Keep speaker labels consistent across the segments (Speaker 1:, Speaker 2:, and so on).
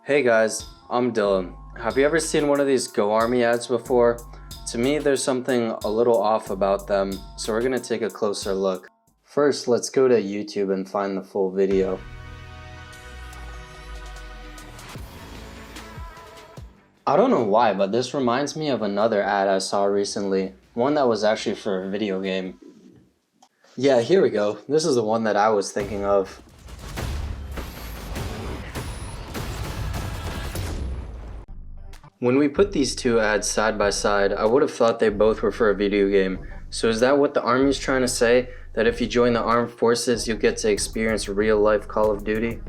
Speaker 1: Hey guys, I'm Dylan. Have you ever seen one of these Go Army ads before? To me, there's something a little off about them, so we're gonna take a closer look. First, let's go to YouTube and find the full video. I don't know why, but this reminds me of another ad I saw recently, one that was actually for a video game. Yeah, here we go. This is the one that I was thinking of. When we put these two ads side by side, I would have thought they both were for a video game. So is that what the Army's trying to say? That if you join the armed forces, you'll get to experience real-life Call of Duty?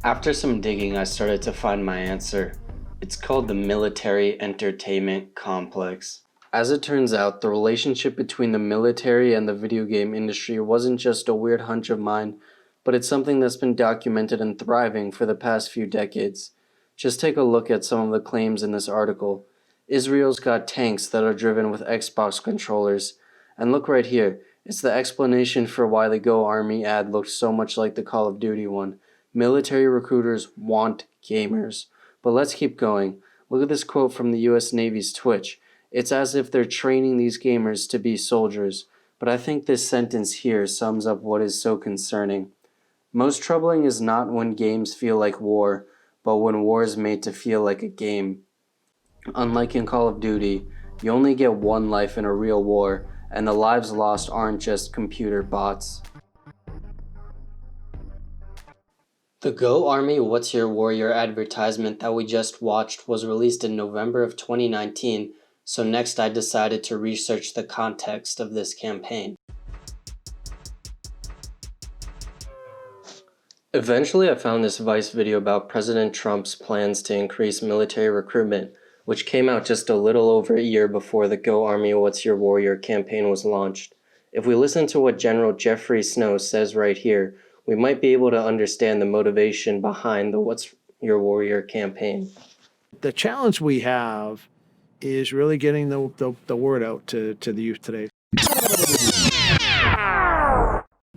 Speaker 1: After some digging, I started to find my answer. It's called the military entertainment complex. As it turns out, the relationship between the military and the video game industry wasn't just a weird hunch of mine, but it's something that's been documented and thriving for the past few decades. Just take a look at some of the claims in this article. Israel's got tanks that are driven with Xbox controllers. And look right here, it's the explanation for why the Go Army ad looked so much like the Call of Duty one. Military recruiters want gamers. But let's keep going. Look at this quote from the US Navy's Twitch. It's as if they're training these gamers to be soldiers. But I think this sentence here sums up what is so concerning. Most troubling is not when games feel like war, but when war is made to feel like a game. Unlike in Call of Duty, you only get one life in a real war, and the lives lost aren't just computer bots. The Go Army What's Your Warrior advertisement that we just watched was released in November of 2019, so next I decided to research the context of this campaign. Eventually I found this Vice video about President Trump's plans to increase military recruitment, which came out just a little over a year before the Go Army What's Your Warrior campaign was launched. If we listen to what General Jeffrey Snow says right here, we might be able to understand the motivation behind the What's Your Warrior campaign.
Speaker 2: The challenge we have is really getting the word out to the youth today.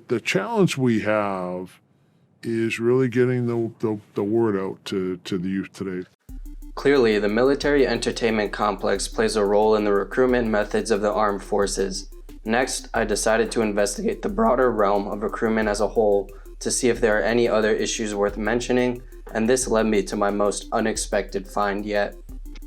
Speaker 3: The challenge we have is really getting the word out to the youth today.
Speaker 1: Clearly, the military entertainment complex plays a role in the recruitment methods of the armed forces. Next, I decided to investigate the broader realm of recruitment as a whole to see if there are any other issues worth mentioning, and this led me to my most unexpected find yet.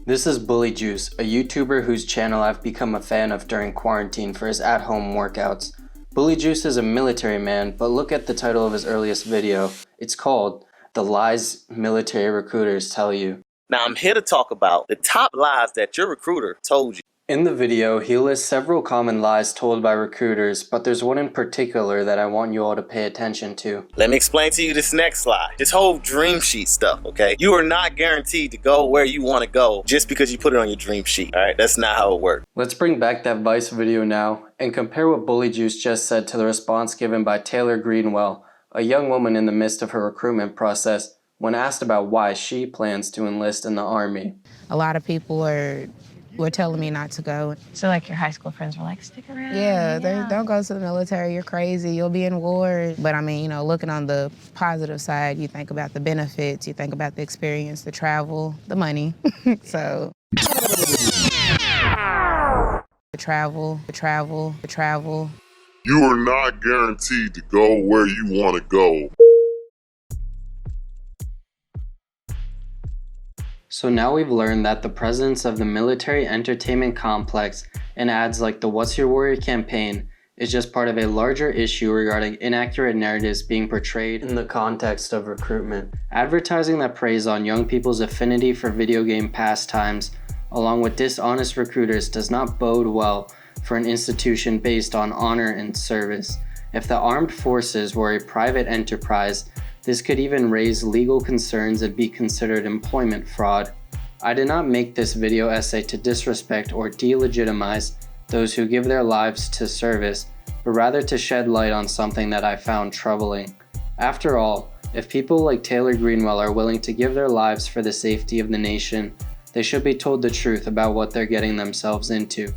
Speaker 1: This is Bully Juice, a YouTuber whose channel I've become a fan of during quarantine for his at-home workouts. Bully Juice is a military man, but look at the title of his earliest video. It's called The Lies Military Recruiters Tell You.
Speaker 4: Now I'm here to talk about the top lies that your recruiter told you.
Speaker 1: In the video, he lists several common lies told by recruiters, but there's one in particular that I want you all to pay attention to.
Speaker 4: Let me explain to you this next lie. This whole dream sheet stuff, okay? You are not guaranteed to go where you want to go just because you put it on your dream sheet, all right? That's not how it works.
Speaker 1: Let's bring back that Vice video now and compare what Bully Juice just said to the response given by Taylor Greenwell, a young woman in the midst of her recruitment process, when asked about why she plans to enlist in the Army.
Speaker 5: A lot of people were telling me not to go.
Speaker 6: So like your high school friends were like, stick around.
Speaker 5: Yeah, they don't go to the military, you're crazy, you'll be in war. But I mean, you know, looking on the positive side, you think about the benefits, you think about the experience, the travel, the money. So the travel.
Speaker 3: You are not guaranteed to go where you want to go.
Speaker 1: So now we've learned that the presence of the military entertainment complex in ads like the What's Your Warrior campaign is just part of a larger issue regarding inaccurate narratives being portrayed in the context of recruitment. Advertising that preys on young people's affinity for video game pastimes, along with dishonest recruiters, does not bode well for an institution based on honor and service. If the armed forces were a private enterprise, this could even raise legal concerns and be considered employment fraud. I did not make this video essay to disrespect or delegitimize those who give their lives to service, but rather to shed light on something that I found troubling. After all, if people like Taylor Greenwell are willing to give their lives for the safety of the nation, they should be told the truth about what they're getting themselves into.